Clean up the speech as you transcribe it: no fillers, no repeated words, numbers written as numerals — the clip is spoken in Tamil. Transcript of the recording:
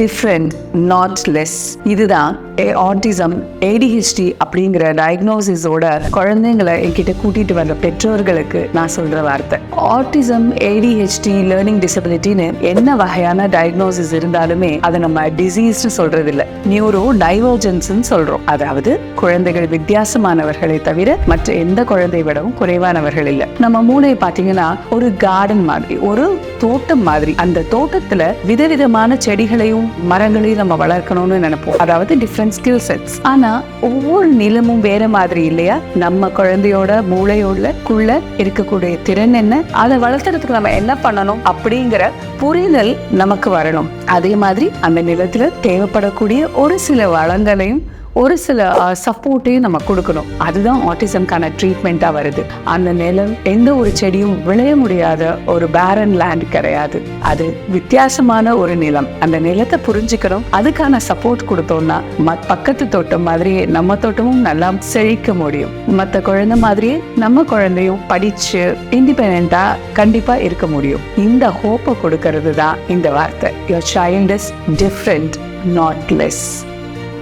Different not less. இதுதான் ஆட்டிசம் ADHD அப்படிங்கிற டயக்னோசிஸோட குழந்தைங்களை என்கிட்ட கூட்டிட்டு வந்த பெற்றோர்களுக்கு நான் சொல்ற வார்த்தை. ஆட்டிசம் ADHD லேர்னிங் டிசபிலிட்டின்னு என்ன வகையான டயக்னோசிஸ் இருந்தாலுமே அதை நம்ம டிசீஸ்னு சொல்றது இல்லை, நியூரோ டைவர்ஜென்ஸ்ன்னு சொல்றோம். அதாவது குழந்தைகள் வித்தியாசமானவர்களை தவிர மற்ற எந்த குழந்தை விடவும் குறைவானவர்கள் இல்லை. நம்ம மூளையை பார்த்தீங்கன்னா ஒரு கார்டன் மாதிரி, ஒரு தோட்டம் மாதிரி. அந்த தோட்டத்துல விதவிதமான செடிகளையும் மரங்களையும் நம்ம வளர்க்கணும்னு நினைப்போம், அதாவது டிஃப்ரெண்ட் ஸ்கில் செட்ஸ். ஆனா ஒவ்வொரு நிலமும் வேற மாதிரி இல்லையா? நம்ம குழந்தையோட மூளையோட இருக்கக்கூடிய திறன் என்ன, அதை வளர்த்துறதுக்கு நம்ம என்ன பண்ணணும் அப்படிங்கிற புரிதல் நமக்கு வரணும். அதே மாதிரி அந்த நிலத்துல தேவைப்படக்கூடிய ஒரு சில வளங்களையும் ஒரு சில சப்போர்ட்டையும் நம்ம கொடுக்கணும். அதுதான் ஆட்டிசம்கான ட்ரீட்மெண்ட்டா வருது. அந்த நிலம் எந்த ஒரு செடியும் விளைய முடியாத ஒரு பேரன் லேண்ட் கிடையாது, அது வித்தியாசமான ஒரு நிலம். அந்த நிலத்தை புரிஞ்சுக்கணும், அதுக்கான சப்போர்ட் கொடுத்தோம்னா பக்கத்து தோட்டம் மாதிரியே நம்ம தோட்டமும் நல்லா செழிக்க முடியும். மற்ற குழந்தை மாதிரியே நம்ம குழந்தையும் படிச்சு இண்டிபெண்டா கண்டிப்பா இருக்க முடியும். இந்த ஹோப்பை கொடுக்கறது தான் இந்த வார்த்தை. Your child is different, not less.